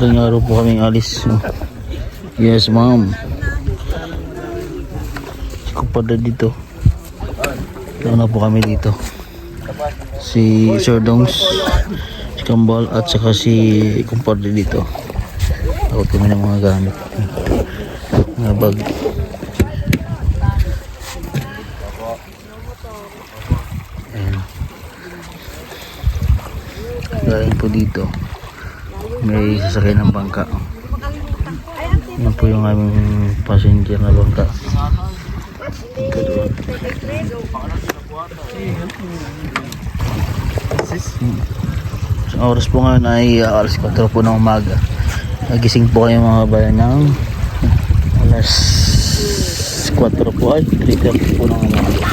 Madaling araw po kaming alis. Yes, ma'am. Si Kupada dito. Doon na po kami dito. Si Sir Dongs, si Kambal, at saka si Kupada dito. Takot kami ng mga gamit. Mga bag. Ayan. Galing po dito. May sasakay ng bangka. Yan po yung aming passenger na bangka. Sa oras po ngayon ay alas 4 po ng umaga. Nagising po kayo mga bayan ng alas 4 po ay 3:30 po ng umaga.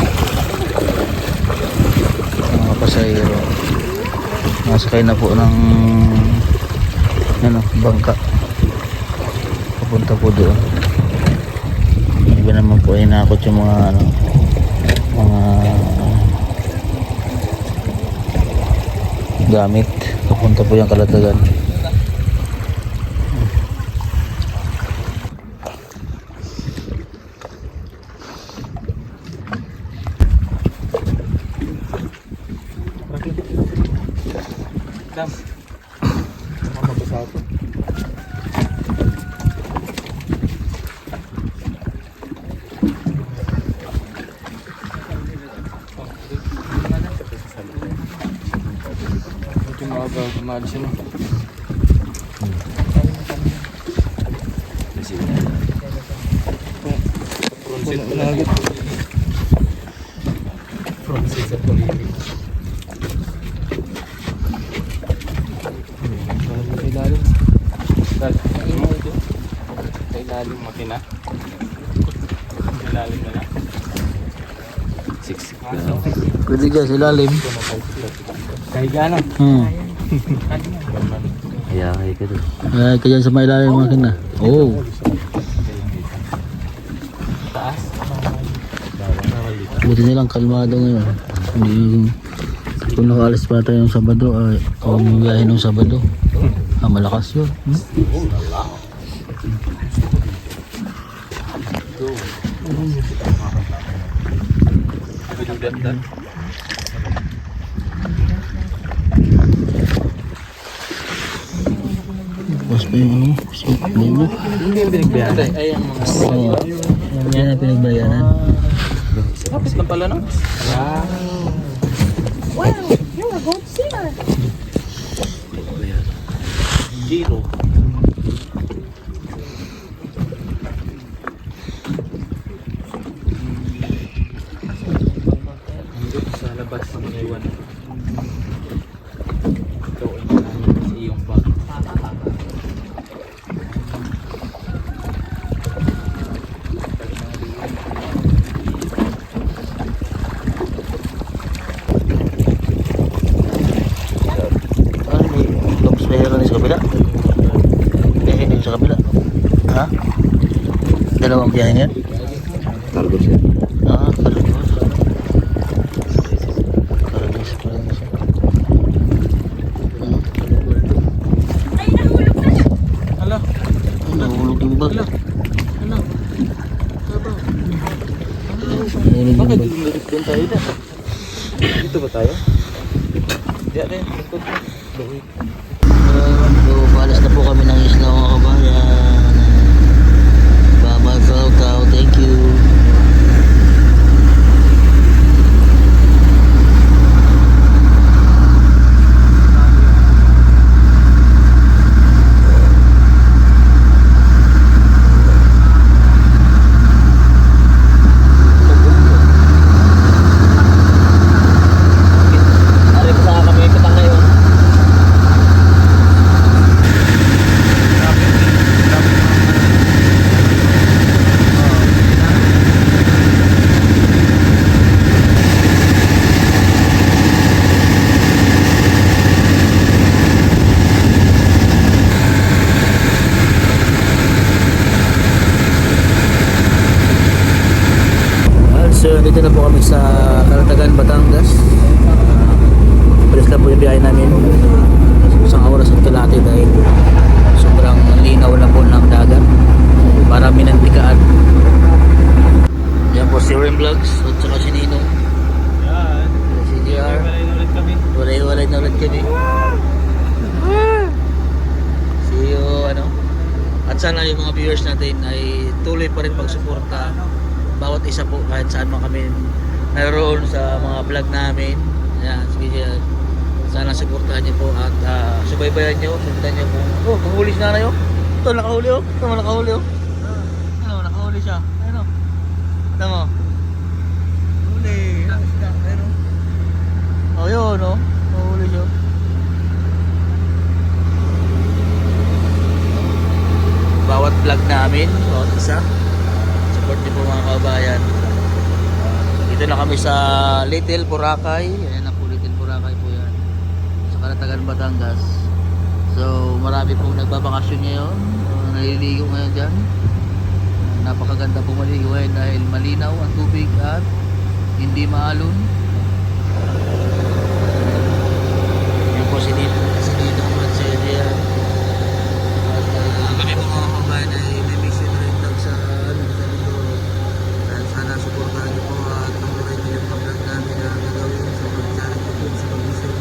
Mga pasahero nasakay na po ng bangka papunta po doon. Iba naman po ay nakot yung mga gamit papunta po yung Kalatagan. Maalis yun. Kailalim makina. Kailalim na lang. 6. Pwede ka sa ilalim. Kahiga na. Ayahay ka doon. Ayahay ka dyan sa may ilalim ng makina. Oh. Taas. Buti nilang kalmado ngayon. Hindi yung kung nakaalis pa tayo ng Sabado ay kung biyahe ng Sabado. Malakas yun. Tapos pa yung ano, mo. Hindi yung pinagbayaran. Yan ang pinagbayaran. Kapit lang pala no? Wow, you're a gold singer. Zero. Nandun sa labas ng iwan. Ikaw ay marami sa iyong bag. Sa kabila. Ha? Dalawang biyahe yan? Cargo siya. Cargo. Cargo siya. Ay, nahulog na siya. Hala. Nahulog yung bag. Hala. Sabaw. Nahulog yung Bakit bag. doon tayo na? Dito ba tayo? Di rin. Likod mo. Bawi. So, paalis na po kami ng isla mga kabayan. Bye-bye, Falcao. Thank you. So dito na po kami sa Kalatagan, Batangas. Palis lang po yung biyahe namin. Isang oras at kalahati dahil sobrang singaw na po ng dagat para minantikaan. Yan po si Rim Vlogs at saka si Nino. Yan. Si JR. Walay na ulit kami. Walay na ulit kami. See you, ano. At sana yung mga viewers natin ay tuloy pa rin magsuporta bawat isa po kahit saan man kami naroon sa mga vlog namin. Ayan, sige JR. Sana suportahan niyo po at subaybayan niyo, sundan niyo po. Oh, kahuli si nanay oh. Ito nakahuli oh. Ito nakahuli oh. Ano, nakahuli siya. Ano? Ito mo. Huli. Ano? Oh, yun oh. Nakahuli siya. Bawat vlog namin, bawat isa. Support niyo po mga kabayan. Dito na kami sa Little Boracay. Ayan na po, Little Boracay po yan. Sa Kalatagan, Batangas. So marami pong nagbabakasyon ngayon. Naliligo ngayon dyan. Napakaganda pong maligo ngayon dahil malinaw ang tubig at hindi maalon. Yan po si Dito at si Edia. At kami po mga kabayan ay may mission rin lang sa Mindoro. At sana suportahan niyo po at tuloy niyo yung pag-vlog namin na gagawin sa pag-challenge po sa pag-mission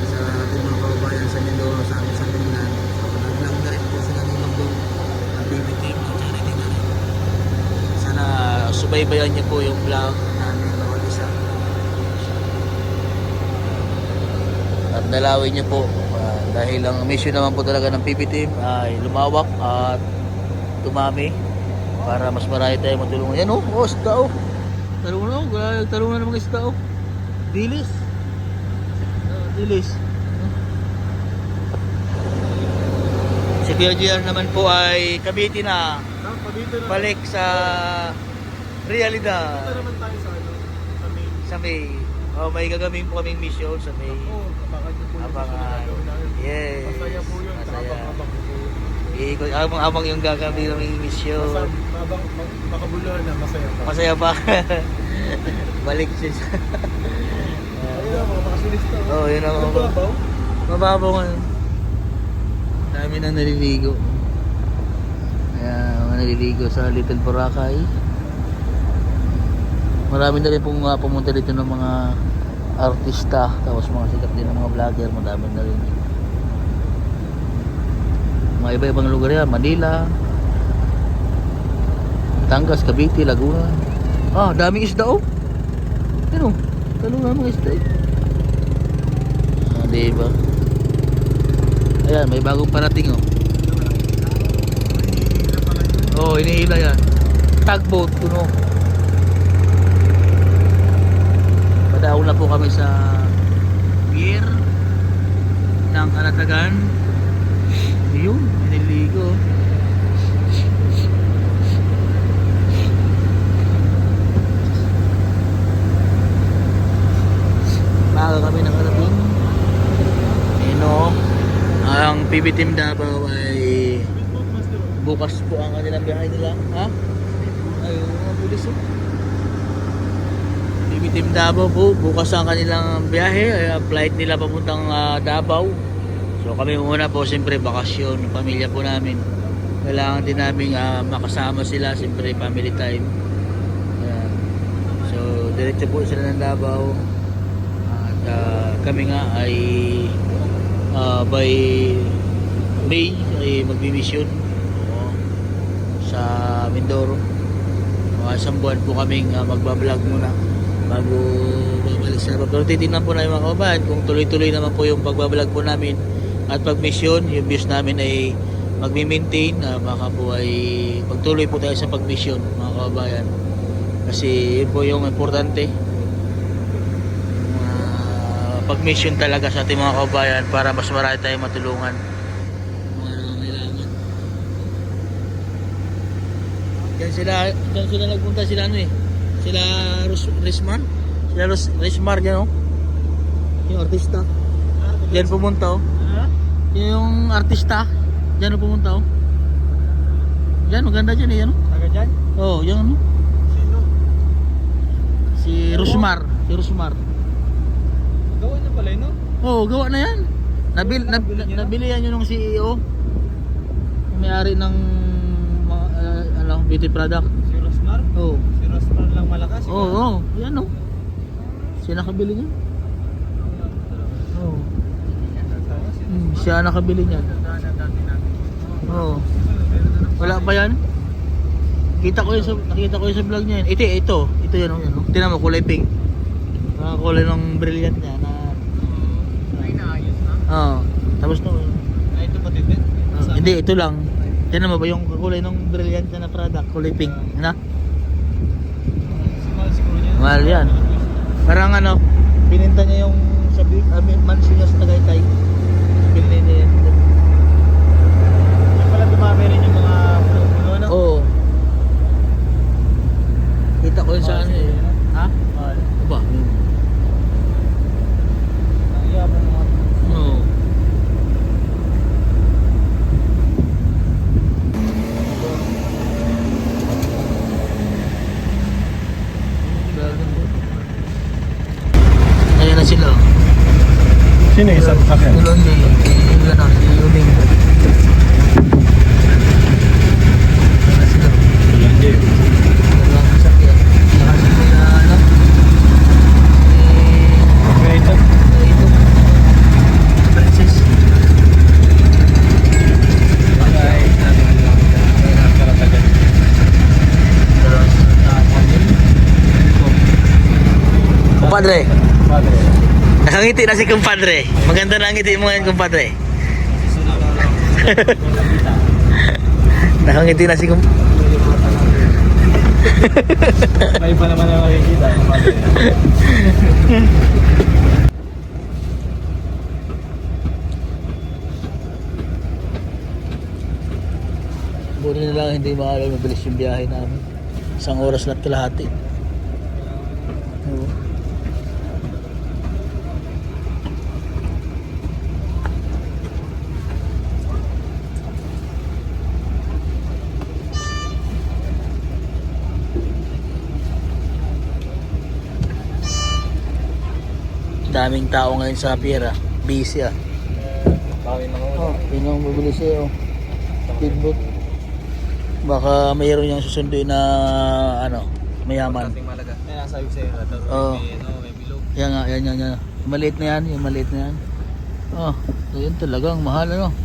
sa ating mga kabayan sa Mindoro, sa amin sa Finland. So nag-vlog na rin po sila ni Magdong ang baby team ng charity na rin. Sana subaybayan niyo po yung vlog namin bawat isa. At dalawin niyo po dahil ang mission naman po talaga ng PB team ay lumawak at tumami para mas marami tayo matulungan. Yan oh, isda oh. Talungan na mga isda oh. Dilis. Dilis. Si Kuya JR naman po ay Cavite na. Balik sa realidad. Ito naman tayo sa ano, sa main. Sa May. Oh, may gagawin po kaming mission sa May. Oo, abangan niyo po yung Abangan. gagawin namin. Yes. Masaya po yun, Masaya. abang-abang po. Abang-abang yung gagawin naming mission. Habang makabuluhan na, masaya pa. Masaya pa. Balik siya. Ayun, mga makasulista. Oh, yun ang Ano ba, Baw? mababaw nga. Dami nang naliligo. Ayan, mga naliligo sa Little Boracay. Marami na rin pong pumunta dito ng mga artista. Tapos mga sikat din ng mga vlogger. Madami na rin. Mga iba-ibang lugar yan. Manila, Batangas, Cavite, Laguna. Ah, daming isda oh. Ano? Talungan mga isda eh. Ah, diba? Ayan, may bagong parating oh. Oh, inihila yan. Tugboat, kuno. Padaon na po kami sa pier ng Kalatagan. Yun, nililigo. Baga kami ng Kalabing. Ang PB Team Davao ay bukas po ang kanilang biyahe nila. Ha? Ayun, mga pulis oh. PB Team Davao po, bukas ang kanilang biyahe. Flight nila papuntang Davao. So kami muna po, siyempre bakasyon, pamilya po namin. Kailangan din namin makasama sila, siyempre family time. Ayan. So diretso po sila ng Davao. At kami nga ay by May ay magbimisyon sa Mindoro. Isang buwan po kaming magbablog muna bago babalik sa Davao. Pero titignan po namin mga kabayan kung tuloy-tuloy naman po yung pagbablog po namin at pag-mission, yung views namin ay magmi-maintain, baka po ay pagtuloy po tayo sa pag-mission mga kabayan, kasi yun po yung importante, pag-mission talaga sa ating mga kabayan para mas marami tayong matulungan mga kailangan. Diyan sila nagpunta, sila ano eh, sila Rismar, Rismar dyan oh, yung artista dyan pumunta oh. Yung artista, diyan pumunta oh. Diyan, maganda diyan eh, ano? Taga dyan? Oh, yan ano? Sino? Si Rosmar, Gawa niya pala yun, no? Oh, gawa na yan. Nabili yan yun ng CEO. may-ari ng mga, ano, beauty product. Si Rosmar? Oo. Si Rosmar lang malakas. Oo, oo. Yan o. Siya nakabili niyan. Oo. Siya nakabili niyan. Oo. Wala pa yan? Nakita ko yun sa vlog niya yan. Ito yan o. Tingnan mo, kulay pink. Kulay ng brilliant niya na... Ay, naayos na. Oo. Tapos no. Ay, ito pati din. Hindi, ito lang. Tingnan mo ba yung kulay ng brilliant na product, kulay pink. Ano? Mahal siguro niya. Mahal yan. Parang ano, pininta niya yung sa mansion niya sa Tagaytay. Pinili niya yan. Yung pala dumami rin yung mga puno, ano? Oo. Kita ko yun sa ano eh. Ha? Mahal. Ano ba? Ang yaman ng mga... Oo. Ayan na sila. Sino yung isang sakyan? Tulon din. Yung ano, yung Yuling. Ayan na sila. Dalawang sasakyan. Saka sila, ano? Ito. Ito. Princess. Kumpadre. Nakangiti na si kumpadre. Maganda na ang ngiti mo ngayon, kumpadre. Nakangiti na si kumpadre. May iba naman ang makikita. Buti na lang hindi maalam mabilis yung biyahe namin. 1 oras na kalahati. Oo. Daming tao ngayon sa pier. Busy ah. Bawin mga Oh, yun ang mabilis eh. Oh. Speedboat. Baka mayroon yung susunduin na ano, mayaman. Kasing malaga. Ay, nasabi ko sa'yo. Oo. May bilog. Yan nga, yan. Maliit na yan, yung maliit na yan. Oh, so yun talagang mahal ano.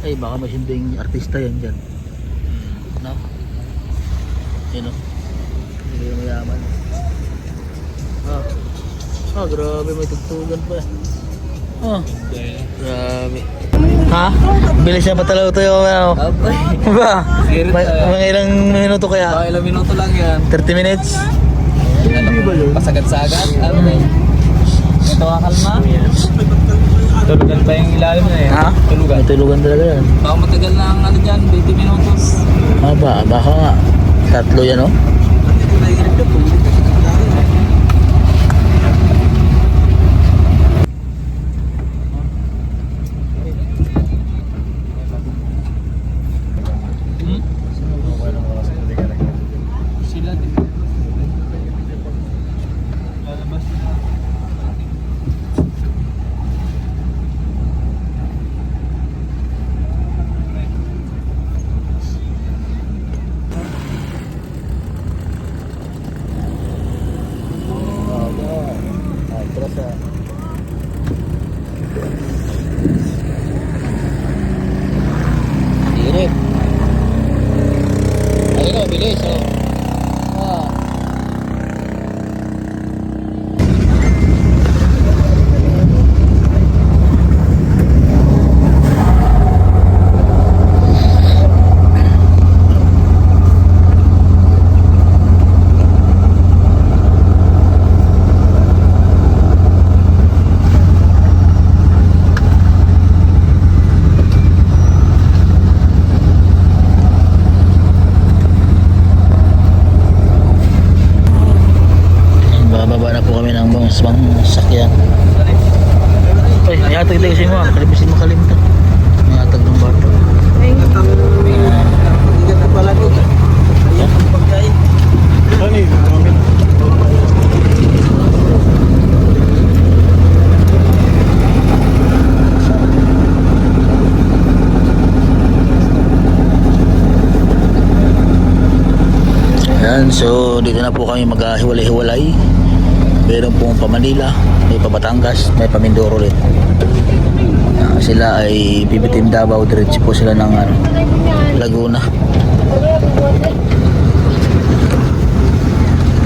Ay, baka may sunding artista yan dyan. No? Yun o. Hindi yung mayaman. Ah, grabe, may tugtugan pa. Oh, grabe. Ha? Bilis na patalaw ito yung ano. Ba? Mga ilang minuto kaya? Ilang minuto lang yan. 30 minutes? Pasagad-sagad. Ano na yun? Ito kakalma. Tulugan pa yung ilalim na yan. Ha? Tulugan. May tulugan talaga yan. Baka matagal na ang ano dyan, 20 minutos. Baka nga. 3 yan o. Sila din. Lalabas na. Direct. Ayun o, bilis o. Bababa na po kami ng bang sakyan. Ay, ayatag tayo kasi mo. Kalipisin mo kalimta. Ayatag ng bata. Igat na pala ko. Ayan ang pagkain. Ano yun? Ayan, so dito na po kami maghiwalay-hiwalay. Meron pong pa Manila, may pa Batangas, may pa Mindoro rin. Sila ay bibitim Davao, diretso po sila ng Laguna.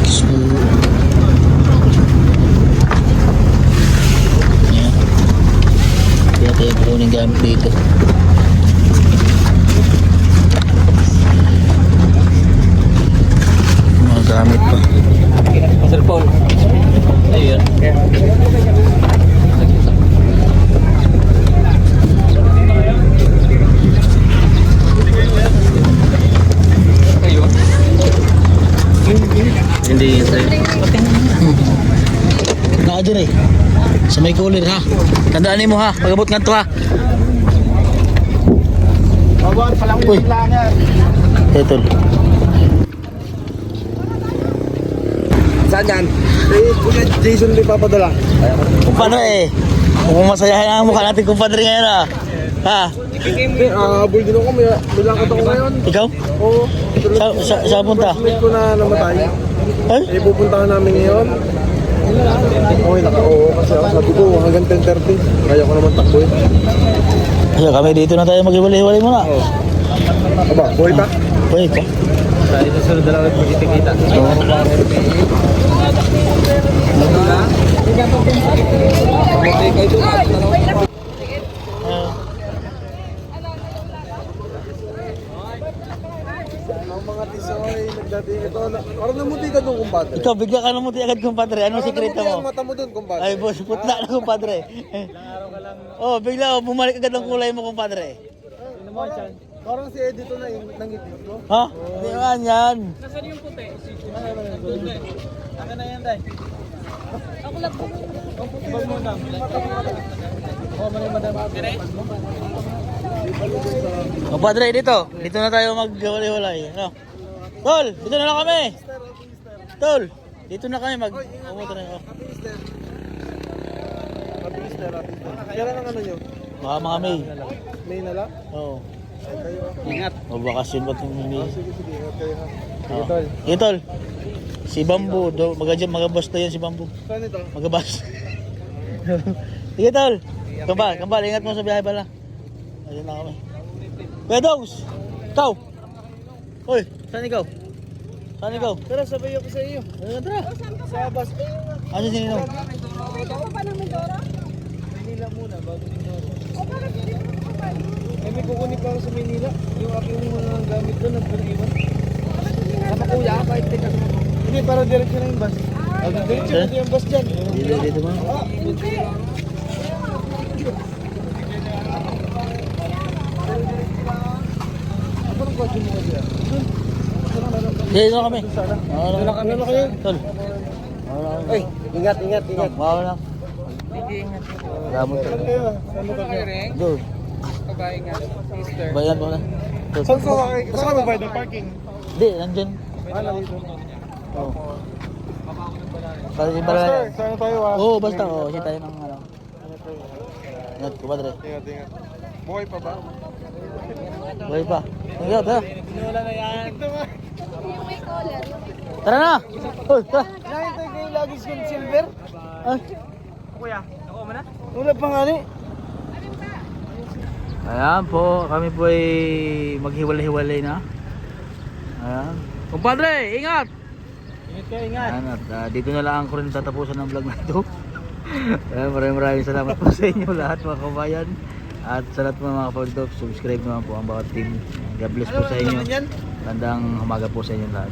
So, ayan. Kaya tayo kukunin gamit dito. Mga gamit pa. Cellphone. Ayun. Ayun. Hindi yun sa'yo. Naka dyan sa may cooler ha. Tandaan mo ha, pag-abot nga to ha. Uy, ito. Saan yan? Kuya Jason din papadala. Kumpadre, kung masayahin ang mukha natin kumpadre ngayon ha. Ha? Hindi, habol din ako. May lakad ako ngayon. Ikaw? Oo. Sa punta? Classmate ko na namatay. Ay? Pupuntahan namin ngayon. Okay, oo. Kasi ako sabi ko hanggang 10:30. Kaya ko naman takbo eh. Kaya kami dito na tayo mag-iwalay-iwalay muna. Aba, buhay pa? Pwede pa. Sa susunod na lang ulit magkita-kita. Ang mga tisoy, nagdating ito. Parang namuti ka doon, kumpadre. Ikaw, bigla ka namuti agad kumpadre. Anong Parang sikreto namuti ang mo? mata mo doon, kumpadre. Ay boss, putla na kumpadre. Oh, bigla bumalik agad ang kulay mo kumpadre. Parang si Edito na yung nangiti ko. Ha? Hindi man yan. Akin na yan, Day. Ako lang po. Ang puti mo na. Oh, madam. Kumpadre, dito. Dito na tayo mag-iwalay-iwalay. Ano? Tol, dito na lang kami. Tol, dito na kami mag-umuto na. Happy Easter. Happy Easter. Kailan ang ano nyo? Baka mga May. May na lang? Oo. Ay, kayo ah. Ingat. O bakasyon ba itong May? Sige, ingat kayo ha. Oh. Sige, Tol. Si Bambu, magabas na yan si Bambu. Saan ito? Magabas. Sige, Tol. Kambal, ingat mo sa biyahe pala. Ayun na kami. Kuya Dongs! Ikaw! Uy, saan ikaw? Saan ikaw? Tara, sabay ako sa iyo. Ayun, tara. Sa bus. Ano si Ninong? Pwede ko pa ng Mindoro? Manila muna, bago Mindoro. O bakit hindi mo kapag? May kukunin pa ako sa Manila. Yung aking mga gamit doon, nagpaniwan. Sama kuya, kahit teka. Hindi, para diretso na yung bus. Diretso na yung bus dyan. Dito ba? Ano ang kotse mo kasi? Dito na kami. Doon na kami na kayo. Tol. Ay, ingat, ingat, ingat. Bawal na. Gamot ka. Saan kayo? Saan ba kayo? Doon. Kabayan nga, Easter. Bayan mo na. Saan ka magbayad ng parking? Hindi, nandyan. Nandito. Oo. Kasi bala. Master, saan tayo ah? Oo, basta. Oo, siya tayo ng ano. Ingat, kumpadre. Ingat, ingat. Buhay pa ba? Buhay pa. Ingat, ha? Wala na yan. Yung may collar. Tara na! Uy, tara! Nakintay kayo lagi sa silver? Ay. Kuya, ako mo na? Wala pa nga ni. Ayan po, kami po ay maghiwalay-hiwalay na. Ayan. Kumpadre, ingat! Ingat kayo, ingat. Ayan, at dito na lang ko rin tatapusan ng vlog na ito. Ayan, maraming salamat po sa inyo lahat mga kabayan. At sa lahat mga kapatid, subscribe naman po ang bawat team. God bless po sa inyo. Bandang umaga po sa inyo lahat.